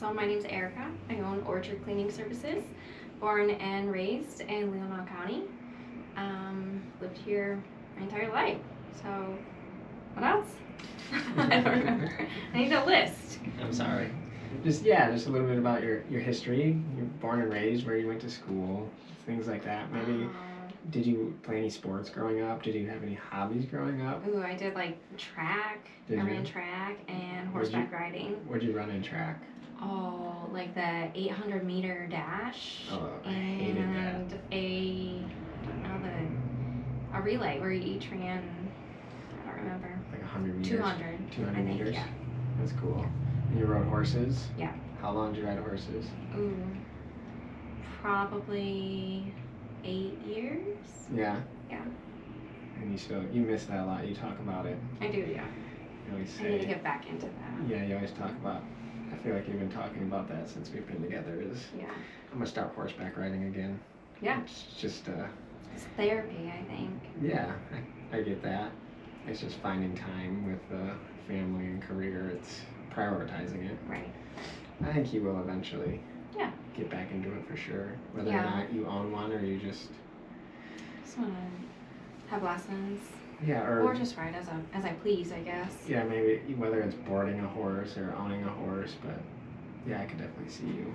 So my name's Erica. I own Orchard Cleaning Services, born and raised in Leelanau County. Lived here my entire life. So what else? I don't remember. I need a list. I'm sorry. Just a little bit about your history. You're born and raised, where you went to school, things like that. Maybe did you play any sports growing up? Did you have any hobbies growing up? Ooh, I did like track. I ran track and horseback riding. Where'd you run in track? Oh, like the 800-meter dash. Oh, I hated that. And a relay where you each ran, I don't remember. Like 100 meters? 200. 200 meters? Yeah. That's cool. And you rode horses? Yeah. How long did you ride horses? Ooh, probably 8 years. Yeah? Yeah. And you miss that a lot. You talk about it. I do, yeah. You always say, I need to get back into that. Yeah, you always talk about, I feel like you've been talking about that since we've been together, Yeah. I'm going to start horseback riding again. Yeah. It's just, It's therapy, I think. yeah, I get that. It's just finding time with family and career. It's prioritizing it. Right. I think you will eventually Yeah. get back into it for sure. Whether or Yeah. not you own one or you just want to have lessons. Yeah, or just ride as I please, I guess. Yeah, maybe whether it's boarding a horse or owning a horse, but yeah, I could definitely see you.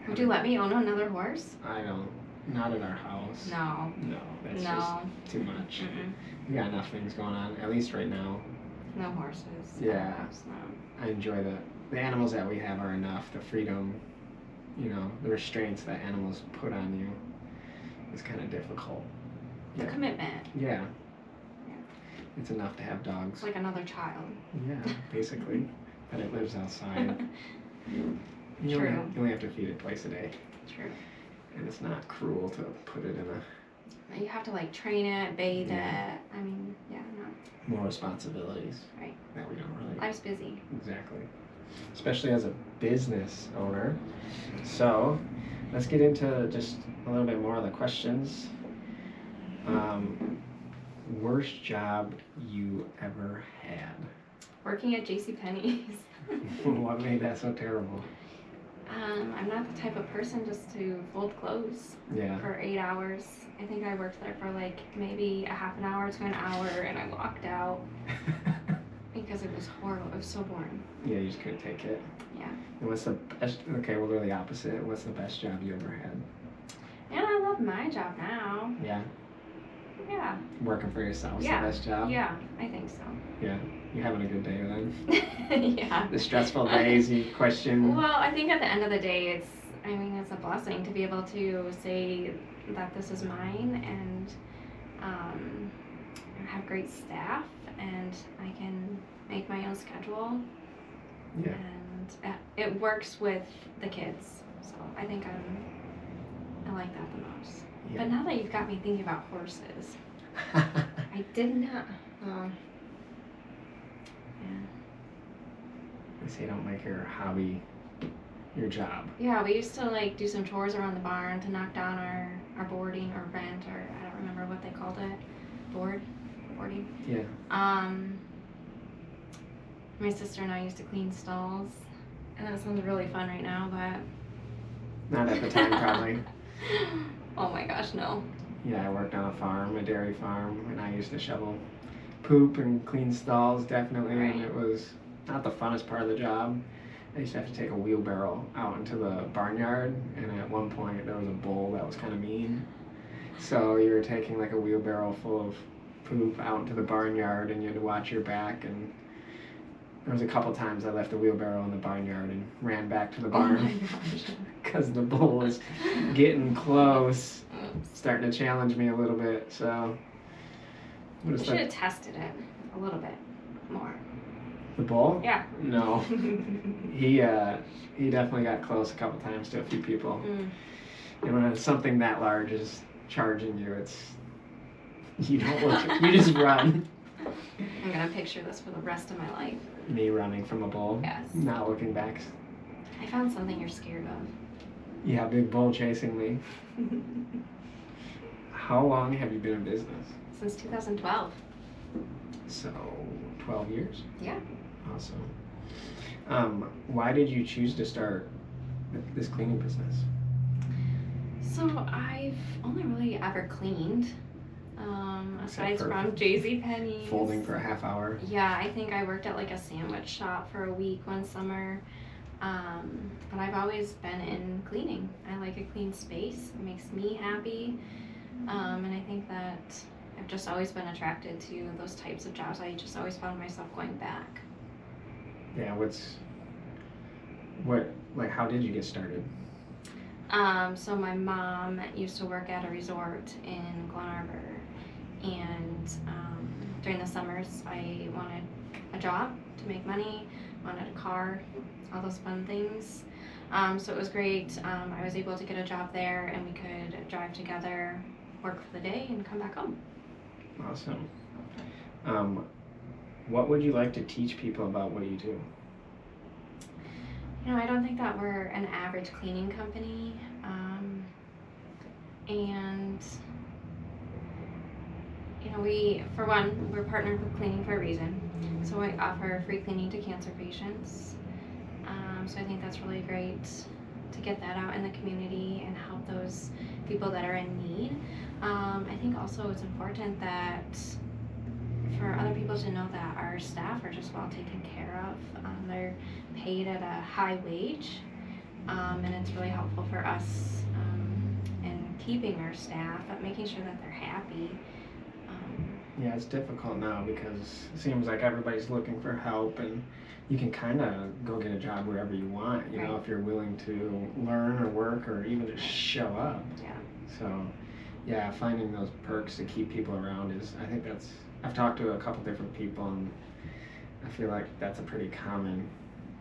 Would you let me own another horse? I don't. Not in our house. No. No, that's just too much. Mm-mm. We got enough things going on, at least right now. No horses. Yeah. No. I enjoy the animals that we have are enough. The freedom, the restraints that animals put on you is kind of difficult. The commitment. Yeah. It's enough to have dogs. It's like another child. Yeah, basically. But it lives outside. You only have to feed it twice a day. True. And it's not cruel to put it in a... You have to like train it, bathe it. I mean, no. More responsibilities. Right. That we don't really... Life's busy. Exactly. Especially as a business owner. So, let's get into just a little bit more of the questions. Worst job you ever had? Working at JCPenney's. What made that so terrible? I'm not the type of person just to fold clothes for 8 hours. I think I worked there for like maybe a half an hour to an hour and I walked out because it was horrible. It was so boring. Yeah, you just couldn't take it. Yeah. And what's the best, okay, we'll go the opposite. What's the best job you ever had? And I love my job now. Yeah? Yeah. Working for yourself is the best job? Yeah, I think so. Yeah. You having a good day then? Yeah. The stressful days you question? Well, I think at the end of the day, it's a blessing to be able to say that this is mine and I have great staff and I can make my own schedule. Yeah. And it works with the kids. So I think I like that the most. Yeah. But now that you've got me thinking about horses, I did not. They say don't make your hobby your job. Yeah, we used to like do some chores around the barn to knock down our boarding or rent or I don't remember what they called it. Boarding. Yeah. My sister and I used to clean stalls, and that sounds really fun right now, but not at the time probably. Oh my gosh, no. Yeah, I worked on a farm, a dairy farm, and I used to shovel poop and clean stalls, definitely, and it was not the funnest part of the job. I used to have to take a wheelbarrow out into the barnyard, and at one point there was a bull that was kind of mean. So you were taking like a wheelbarrow full of poop out into the barnyard, and you had to watch your back, and there was a couple times I left the wheelbarrow in the barnyard and ran back to the barn. Oh my gosh. Because the bull was getting close, starting to challenge me a little bit, so... You should have tested it a little bit more. The bull? Yeah. No. He definitely got close a couple times to a few people. And when something that large is charging you, you don't look, you just run. I'm gonna picture this for the rest of my life. Me running from a bull? Yes. Not looking back. I found something you're scared of. Yeah, big bull chasing me. How long have you been in business? Since 2012. So, 12 years? Yeah. Awesome. Why did you choose to start this cleaning business? So I've only really ever cleaned, aside from JCPenney's. Folding for a half hour. Yeah, I think I worked at like a sandwich shop for a week one summer. But I've always been in cleaning. I like a clean space. It makes me happy. And I think that I've just always been attracted to those types of jobs. I just always found myself going back. Yeah, how did you get started? So my mom used to work at a resort in Glen Arbor, and during the summers I wanted a job to make money, wanted a car, all those fun things. So it was great. I was able to get a job there, and we could drive together, work for the day, and come back home. Awesome. What would you like to teach people about what you do? You know, I don't think that we're an average cleaning company, and you know, we're partnered with Cleaning for a reason. So we offer free cleaning to cancer patients. So I think that's really great to get that out in the community and help those people that are in need. I think also it's important that for other people to know that our staff are just well taken care of. They're paid at a high wage, and it's really helpful for us in keeping our staff, but making sure that they're happy. Yeah, it's difficult now because it seems like everybody's looking for help, and you can kind of go get a job wherever you want, you know, if you're willing to learn or work or even just show up. Yeah. So, yeah, finding those perks to keep people around I've talked to a couple different people, and I feel like that's a pretty common,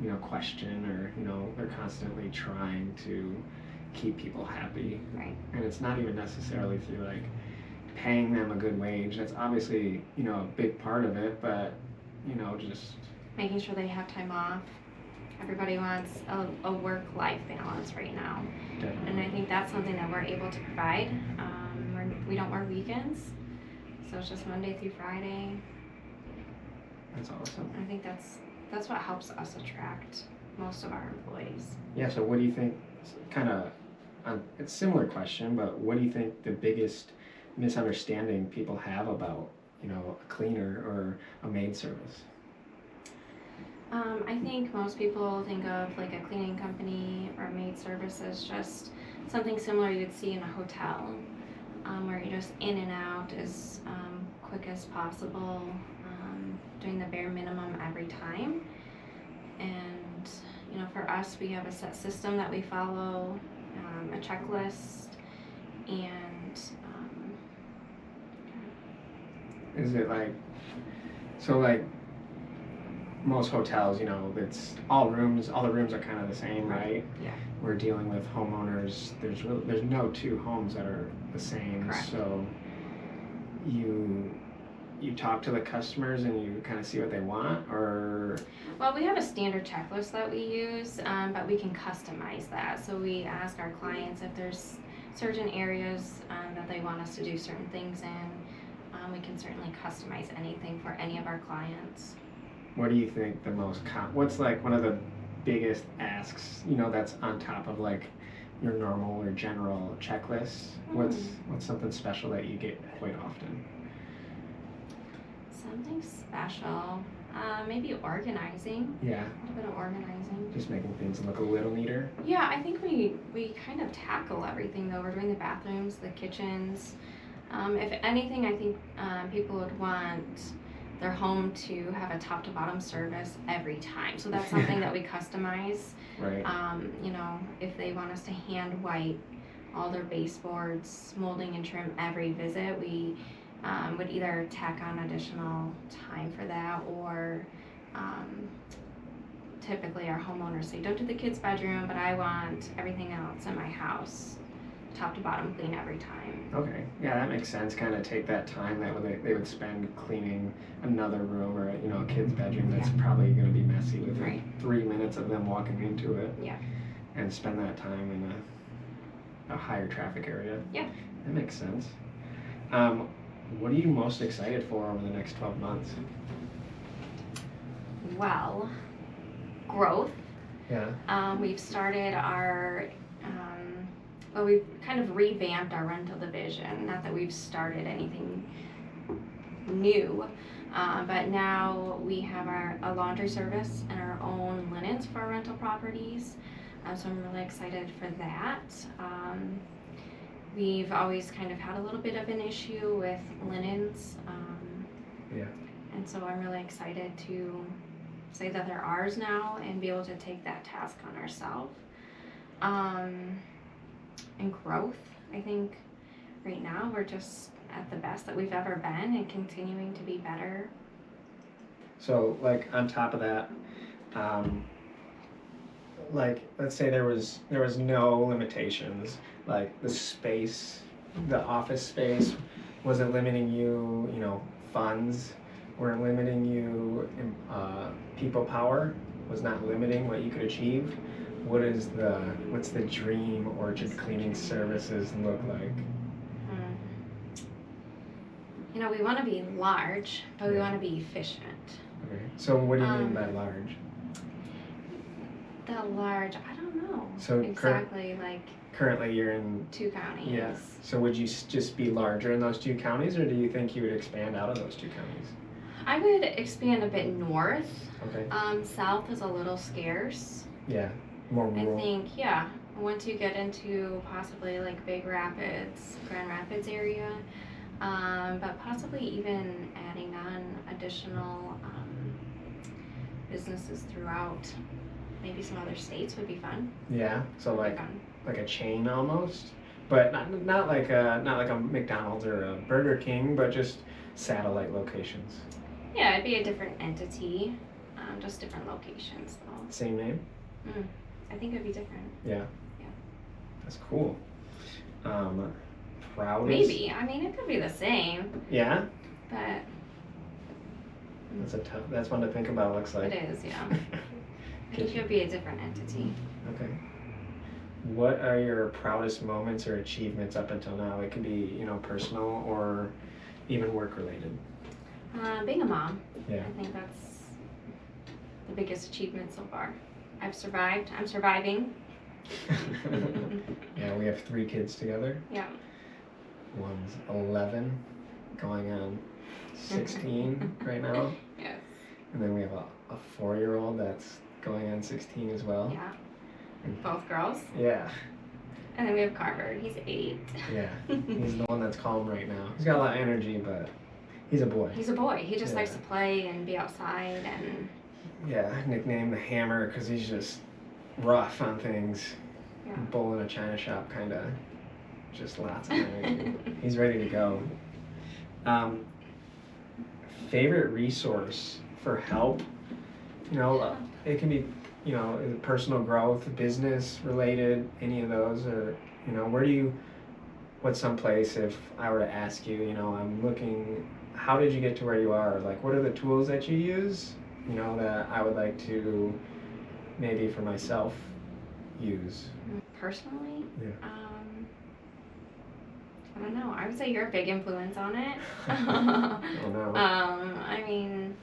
you know, question, or, you know, they're constantly trying to keep people happy. Right. And it's not even necessarily through like paying them a good wage. That's obviously, you know, a big part of it, but, you know, just making sure they have time off. Everybody wants a work-life balance right now. Definitely. And I think that's something that we're able to provide. We don't work weekends, so it's just Monday through Friday. That's awesome. I think that's what helps us attract most of our employees. Yeah, so what do you think, kind of, it's a similar question, but what do you think the biggest misunderstanding people have about, you know, a cleaner or a maid service? I think most people think of like a cleaning company or a maid service as just something similar you'd see in a hotel, where you're just in and out as quick as possible, doing the bare minimum every time. And you know, for us, we have a set system that we follow, a checklist, and Is it like, so like most hotels, you know, it's all the rooms are kind of the same, right? Yeah. We're dealing with homeowners. There's no two homes that are the same. Correct. So you talk to the customers and you kind of see what they want, or? Well, we have a standard checklist that we use, but we can customize that. So we ask our clients if there's certain areas that they want us to do certain things in. We can certainly customize anything for any of our clients. What do you think the most what's like one of the biggest asks, you know, that's on top of like your normal or general checklist? What's something special that you get quite often? Something special, maybe organizing. Yeah. A little bit of organizing. Just making things look a little neater. Yeah, I think we kind of tackle everything though. We're doing the bathrooms, the kitchens. If anything, I think people would want their home to have a top to bottom service every time. So that's something that we customize. Right. You know, if they want us to hand wipe all their baseboards, molding and trim every visit, we would either tack on additional time for that, or typically our homeowners say, don't do the kids' bedroom, but I want everything else in my house top to bottom clean every time. Okay, yeah, that makes sense. Kind of take that time that they would spend cleaning another room or, you know, a kid's bedroom that's probably going to be messy within 3 minutes of them walking into it. Yeah. And spend that time in a higher traffic area. Yeah. That makes sense. What are you most excited for over the next 12 months? Well, growth. Yeah. We've started we've kind of revamped our rental division. Not that we've started anything new, but now we have a laundry service and our own linens for our rental properties. So I'm really excited for that. We've always kind of had a little bit of an issue with linens. Yeah. And so I'm really excited to say that they're ours now and be able to take that task on ourselves. And growth, I think right now we're just at the best that we've ever been and continuing to be better. So, like, on top of that, like, let's say there was no limitations, like the space, the office space wasn't limiting you, you know, funds weren't limiting you, people power was not limiting what you could achieve. What's the dream orchard cleaning services look like? You know, we want to be large, but we want to be efficient. Okay. So what do you mean by large? The large, I don't know. So exactly, like currently you're in 2 counties. Yeah. So would you just be larger in those 2 counties, or do you think you would expand out of those 2 counties? I would expand a bit north. Okay. South is a little scarce. Yeah. More rural. I think, yeah. Once you get into possibly like Big Rapids, Grand Rapids area, but possibly even adding on additional businesses throughout maybe some other states would be fun. Yeah. So like a chain almost, but not like a McDonald's or a Burger King, but just satellite locations. Yeah, it'd be a different entity, just different locations though. Same name? I think it'd be different. Yeah. Yeah. That's cool. Proudest? Maybe. I mean, it could be the same. Yeah? But that's one to think about, looks like. It is, yeah. I think it would be a different entity. Okay. What are your proudest moments or achievements up until now? It can be, you know, personal or even work related. Being a mom. Yeah. I think that's the biggest achievement so far. I've survived. I'm surviving. Yeah, we have 3 kids together. Yeah. One's 11, going on 16 right now. Yes. And then we have a 4-year-old that's going on 16 as well. Yeah. Both girls. Yeah. And then we have Carver. He's 8. Yeah. He's the one that's calm right now. He's got a lot of energy, but he's a boy. He's a boy. He just likes to play and be outside and... Yeah, nicknamed the Hammer because he's just rough on things. Yeah. Bull in a china shop, kind of. Just lots of energy. He's ready to go. Favorite resource for help? You know, it can be, you know, personal growth, business related, any of those, or, you know, what's someplace if I were to ask you, you know, I'm looking, how did you get to where you are? Like, what are the tools that you use, you know, that I would like to maybe for myself use? Personally? Yeah. I don't know. I would say you're a big influence on it. Oh no. I mean,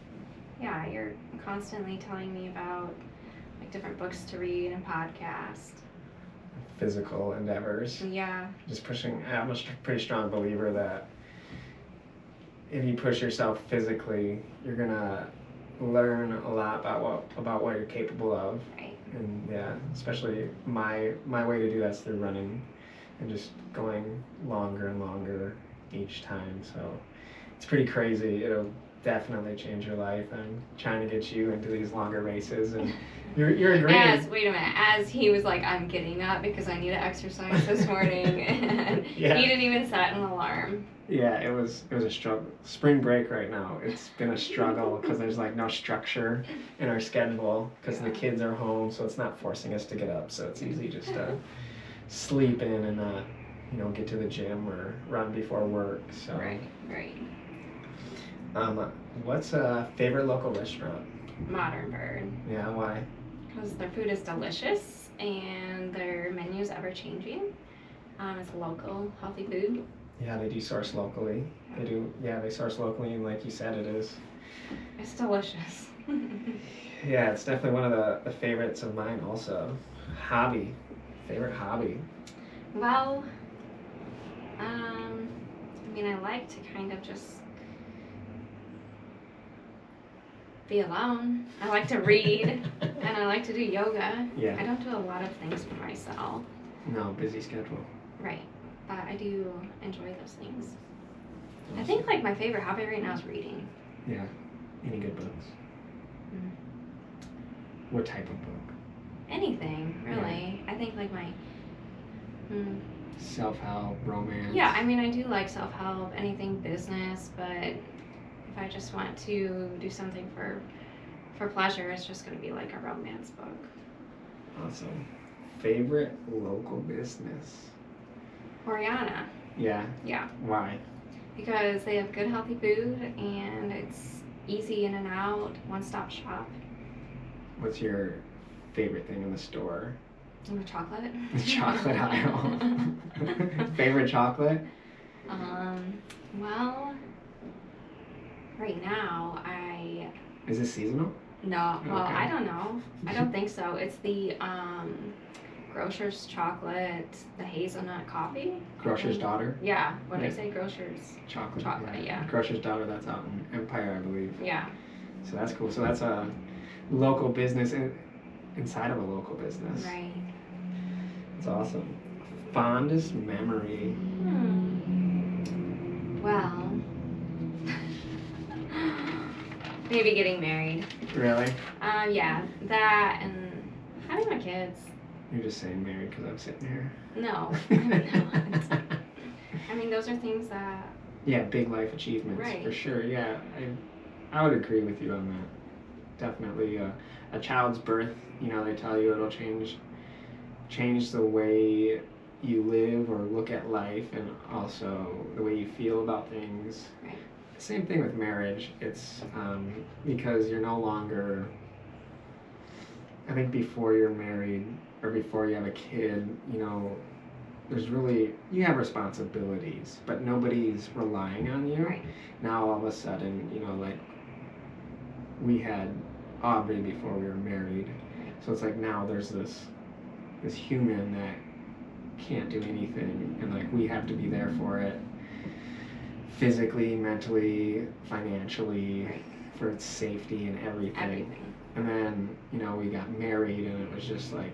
yeah, you're constantly telling me about like different books to read and podcasts. Physical endeavors. Yeah. Just pushing. I'm a pretty strong believer that if you push yourself physically, you're gonna learn a lot about what you're capable of. Right. And yeah, especially my way to do that's through running. And just going longer and longer each time. So it's pretty crazy. It'll definitely change your life. I'm trying to get you into these longer races, and you're agreeing. Wait a minute, as he was like, I'm getting up because I need to exercise this morning, and Yeah. he didn't even set an alarm. Yeah, it was a struggle. Spring break right now, it's been a struggle because there's like no structure in our schedule because the kids are home, so it's not forcing us to get up. So it's easy just to sleep in and not, you know, get to the gym or run before work. So Right. What's a favorite local restaurant? Modern Bird. Yeah, why? Because their food is delicious and their menu is ever changing. It's local, healthy food. Yeah, they do source locally. They source locally, and like you said, It's delicious. Yeah, it's definitely one of the favorites of mine also. Hobby. Favorite hobby. Well, I mean, I like to kind of just be alone. I like to read, and I like to do yoga. Yeah. I don't do a lot of things for myself. No, busy schedule. Right, but I do enjoy those things. Awesome. I think like my favorite hobby right now is reading. Yeah. Any good books? Mm. What type of book? Anything, really. I think like my... Self-help, romance. Yeah, I mean, I do like self-help, anything business, but if I just want to do something for pleasure, it's just going to be like a romance book. Awesome. Favorite local business? Oriana. Yeah. Yeah. Why? Because they have good, healthy food, and it's easy in and out, one-stop shop. What's your favorite thing in the store? And the chocolate. The chocolate aisle. Favorite chocolate? Well, right now Is it seasonal? no, well, Okay. I don't know. I don't think so. It's the Grocer's chocolate, the hazelnut coffee. Grocer's Daughter? Yeah, what did I Yeah. say? Grocer's Chocolate. chocolate, yeah. Grocer's Daughter, that's out in Empire, I believe. Yeah. So that's cool. So that's a local business inside of a local business. Right. That's awesome. Fondest memory? Well, maybe getting married. Really? Yeah, that and having my kids. You're just saying married because I'm sitting here. No, I'm not. I mean, those are things that... Yeah, big life achievements, Right. for sure. Yeah, I would agree with you on that. Definitely, a child's birth. You know, they tell you it'll change the way you live or look at life, and also the way you feel about things. Right. Same thing with marriage. It's because you're no longer. I think before you're married or before you have a kid, you know, you have responsibilities, but nobody's relying on you. Right. Now all of a sudden, you know, like we had Aubrey before we were married, so it's like now there's this human that can't do anything, and like we have to be there for it, physically, mentally, financially, Right. for its safety and everything. Everything. And then, you know, we got married, and it was just like